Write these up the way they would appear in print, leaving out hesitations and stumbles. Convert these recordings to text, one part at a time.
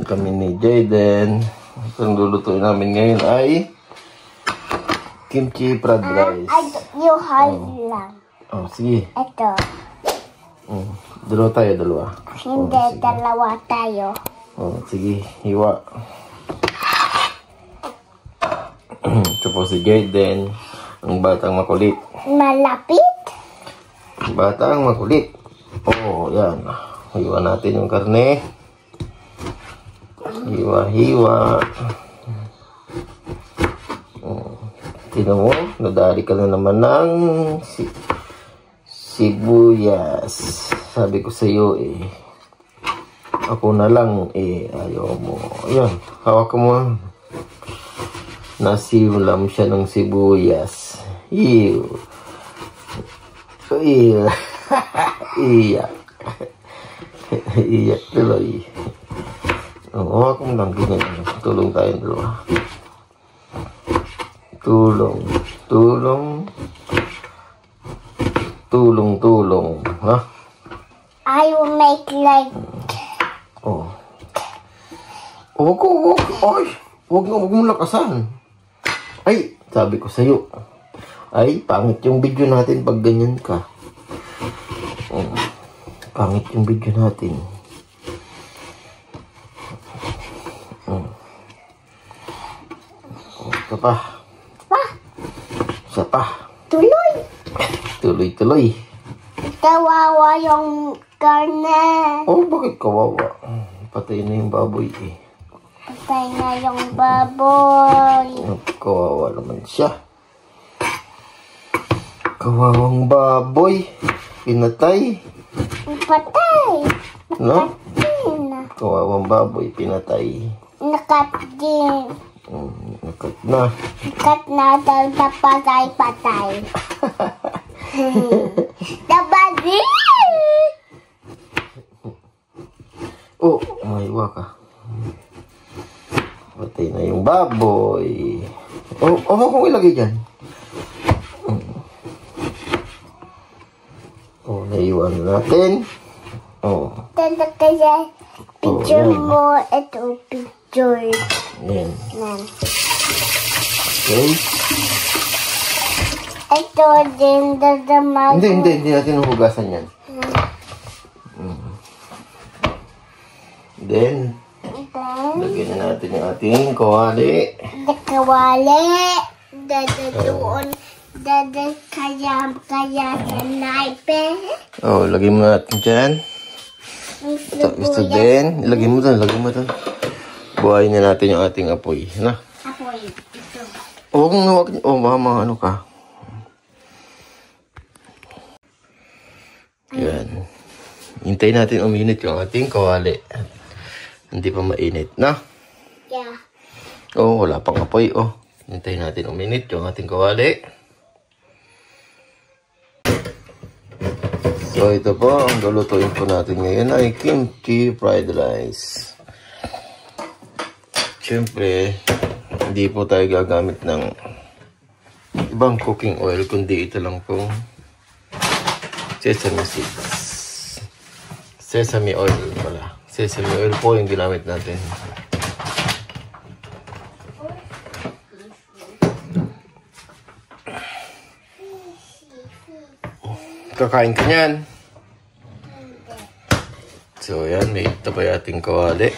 kami ni Jayden. Ang lulutuin namin ngayon ay kimchi fried rice. Yung hard lang. Oh, sige. Ito. Dalawa tayo, dalawa. Hindi, dalawa tayo. Oh, sige, hiwa. Ito po si Jayden, ang batang makulit. Malapit? Batang makulit. Oh, yan. Hiwa natin yung karne. Hiwa-hiwa. Tingnan mo, nadali ka na naman ng sibuyas. Sabi ko sa iyo ako na lang ayaw mo. Ayan, hawak mo. Nasimulam siya ng sibuyas. Ew. Ew. Iyak. Iyak tuloy. Hawak mo lang ganyan. Tulong tayong dalawa. Tulong. Ha? I will make like... Oh. Huwag mo lakasan. Ay, sabi ko sa'yo. Ay, pangit yung video natin pag ganyan ka. Pangit yung video natin. Ito pa. Isa pa. Tuloy. Kawawa yung karne. Oh, bakit kawawa? Patay na yung baboy Patay na yung baboy. Kawawa naman siya. Kawawang baboy. Pinatay. Patay. No? Kawawang baboy. Pinatay. Nakat din. Nakat na. Nakat na daw na patay. Dabadi! Oh, mahiwa ka. Patay na yung baboy. Oh, mo kung ilagay dyan. Oh, naiwan natin. Oh. Tanda kaya picture mo. Ito picture. Yan. Yan. Okay. Ito din dadamag. Hindi natin hugasan yan. Then, lagyan na natin yung ating kawali. Kawali. Doon. Kaya sa naipe. Oh, lagyan mo natin dyan. Gusto din. Ilagay mo doon. Buhayin na natin yung ating apoy. Na? Apoy. Ito. Huwag. Oh, mama, ano ka? Yan. Hintayin natin uminit yung ating kawali. Hindi pa mainit, na? Yeah. Oh, wala pang apoy. Oh, hintayin natin uminit yung ating kawali. So, ito po, ang lulutuin po natin ngayon ay kimchi fried rice. Siyempre, hindi po tayo gagamit ng ibang cooking oil, kundi ito lang po sesame seeds. Sesame oil pala. Sesame oil po yung ginamit natin. Kakain ka niyan. So, yan. May tabay ating kawali.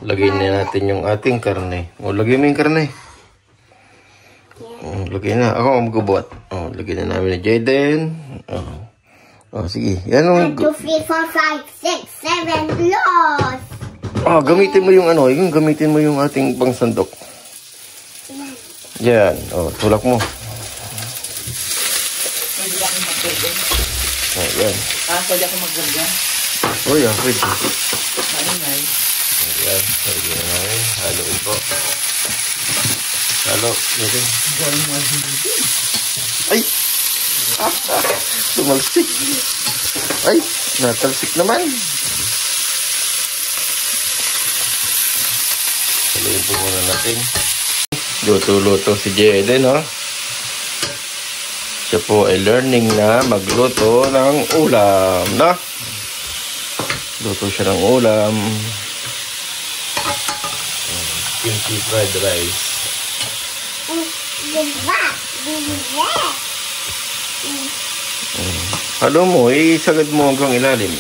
Lagyan na natin yung ating karne. O, lagyan mo yung karne. Lagyan na. Ako ang magbubuhat. O, lagyan na namin ni Jayden. O, sige. Yan o. 1, 2, 3, 4, 5, 6, 7, los! Gamitin mo yung gamitin mo yung ating pangsandok. Yan. O, tulak mo. Yan. Pwede ako mag-ganyan? Oh, yeah, pwede. Maingay. Ayan, lagyan na namin. Haluin po. Halo. Lagyan. Ay! Tumalsik. Ay! Natalsik naman. Haluin po muna natin. Luto-luto si Jayden, no? Siya po ay learning na magluto ng ulam, no? Luto siya ng ulam. kimchi fried rice. Halo mo, isagad mo hanggang ilalim.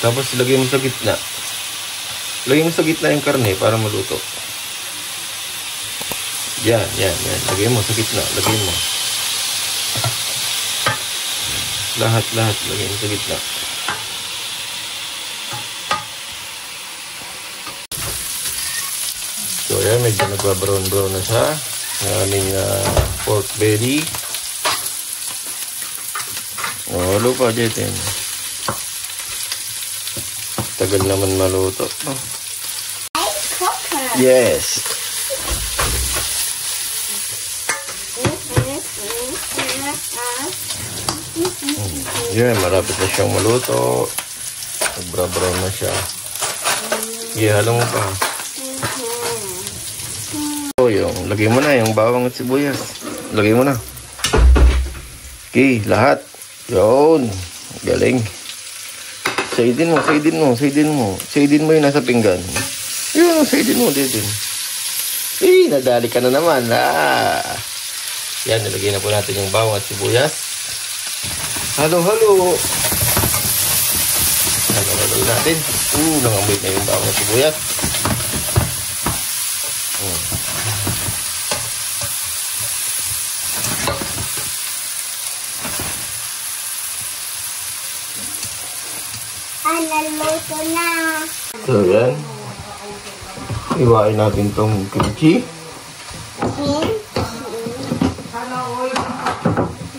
Tapos lagay mo sa gitna. Lagay mo sa gitna yung karne para maluto. Yan. Lagay mo sa gitna. Lagay mo. Lahat. Lagay mo sa gitna. So, yan. Medyo nagba-brown na siya. Ang aming pork belly. Halo pa dyan. Tagal naman maluto. Yes. Yan, marapit na siyang maluto. Nagbra-brown na siya. Halo mo pa. Lagay mo na yung bawang at sibuyas. Lagay mo na. Okay, lahat. Yun. Galing. Saidin mo. Saidin mo yung nasa pinggan. Yun, saidin mo. Dito. Nadali ka na naman. Yan, nilagay na po natin yung bawang at sibuyas. Halo. Halo natin. Nangamoy na yung bawang at sibuyas. Naluto na. So, yan. Iwain natin tong kimchi.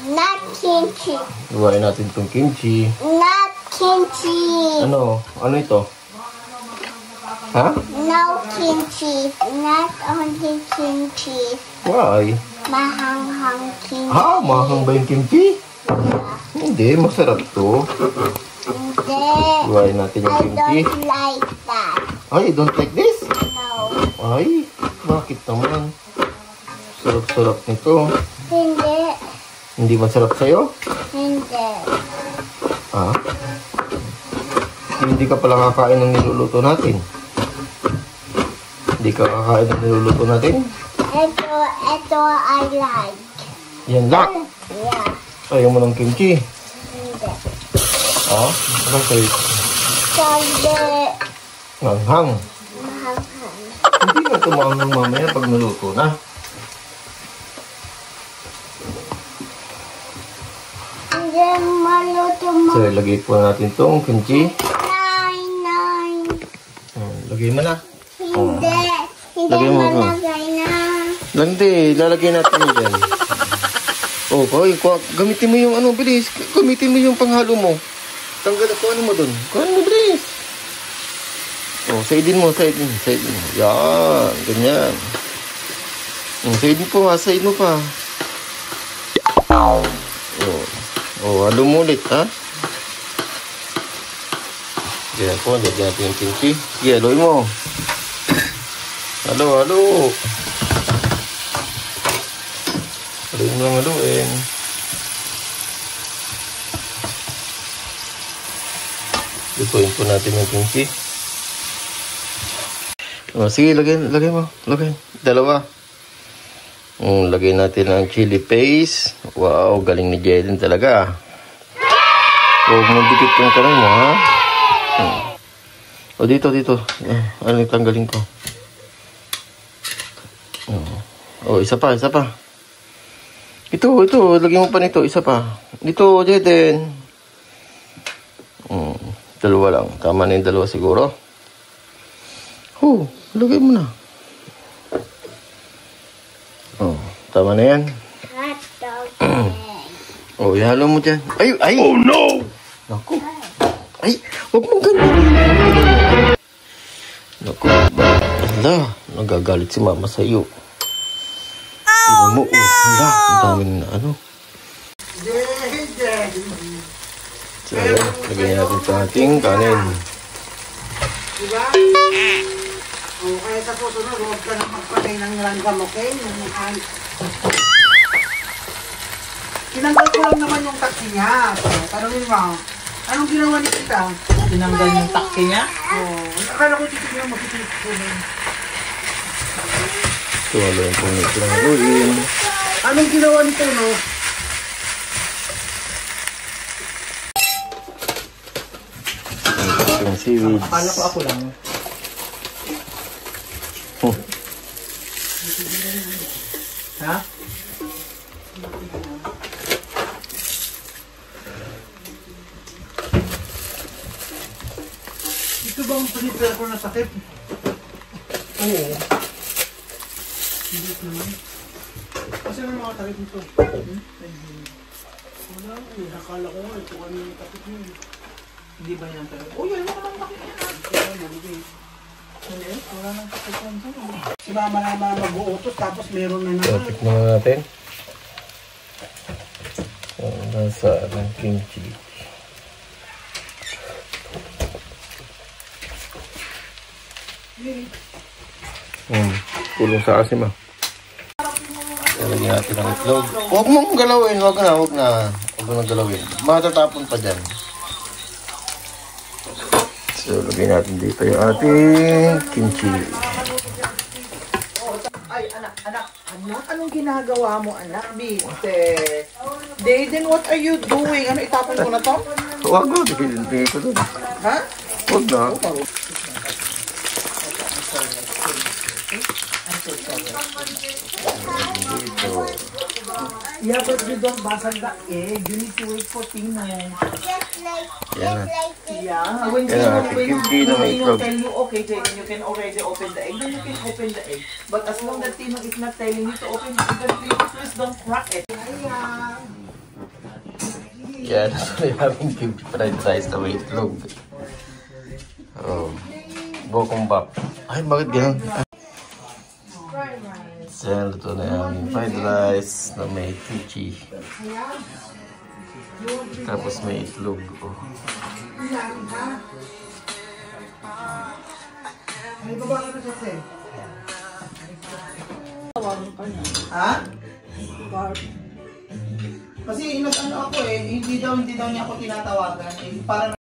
Not kimchi. Iwain natin tong kimchi. Not kimchi. Ano? Ano ito? Ha? No kimchi. Not only kimchi. Why? Mahanghang kimchi. Mahang ba yung kimchi? Hindi, masarap to. Hindi. Iwain natin yung I kimchi. don't like that. Ay, you don't like this? No. Ay, bakit naman? Sarap-sarap nito. Hindi. Hindi masarap sa'yo? Hindi. Ha? Hindi ka pala kakain ng niluluto natin. Hindi ka kakain ng niluluto natin? Ito I like. Yan lang. Yeah. Ayaw mo ng kimchi. Hindi. Ha? Anong kayo? Sabi. Manghang. Mahanghang. Hindi na ito maanghang mamaya pag naluto na. Hindi maluto mo. So, lagay po natin itong kimchi. Nine. Lagay mo na. Hindi. Hindi Lagay mo, malagay na. Hindi, lalagay natin yan. Gamitin mo yung bilis. Gamitin mo yung panghalo mo. Tanggal ko ano mo dun. Kuhan mo, bilis. Saidin mo. Yan, ganyan. Saidin po, said mo pa. Halo mo ulit, ha? Ganyan po, lagyan natin yung kimchi. Sige, haloy mo. Halo. Haloy mo lang haluin. Lutuin po natin yung kimchi. Sige, lagay mo. Dalawa. Lagay natin ang chili paste. Wow, galing ni Jaden talaga. Huwag mo dikit yung kanang mo, ha? Dito. Ano yung tanggalin ko? Isa pa. Ito. Lagyan mo pa nito. Isa pa. Dito, Jaden. Dalawa lang. Tama na yung dalawa siguro. Lagay mo na. Tama na yan. Ihalo mo dyan. Ay! Oh no! Naku. Ay, huwag mong ganun. Naku, nagagalit si mama sa'yo. Tingnan mo, ang daming na ano. So, lagyan natin sa ating kanin. Diba? Kaya sa susunod, huwag ka na magpatay ng langgam, okay? Tinanggal ko lang naman yung taksi niya. Tanungin mo, anong ginawa ni kita? Tinanggal yung taksi niya? Akala ko titignan mo, titignan. Ito, wala yung punit ko ng haluin. Anong ginawa nito, no? Yung seaweeds. Akala ko ako lang. Oh. Ha? Ito ba ang prepare ko na sakit? Oo. Hindi naman. Kasi may mga takip nito. Wala ko eh. Nakala ko nga ito ano yung takip niyo. Hindi ba yan takip? Oh, yan naman ang takip yan. Hindi, wala nang takip yan. Si mama naman mag-uutos tapos meron na So, naman. tikman na natin. So, nasa ng kimchi. Tulong sa asim ah. Lagyan natin ng itlog. Huwag mong galawin, huwag na. Huwag mong galawin. Matatapon pa dyan. So, lagyan natin dito yung ating kimchi. Ay, anak, anong ginagawa mo, anak? Bite. Dayden, what are you doing? Ano, itapon ko na to? Huwag mo, bigay ko doon. Ha? Huwag na. Yeah, but you don't basag the egg. You need to wait for Tino. Yan na. Yeah, when Yeah, kimchi na may Tino itlog. tell you, okay, Jaden, you can already open the egg, then you can open the egg. But as long as Tino is not telling you to open the egg, please don't crack it. Yan, so having kimchi fried rice na may itlog. Oh, bokumbap. Ay, bakit ganun? Yan, luto na yung fried rice na may kimchi. Tapos may itlog. Oh. Ay, baba ka na kasi. Ha? Kasi inas ano ako eh, hindi daw niya ako tinatawagan. Eh, para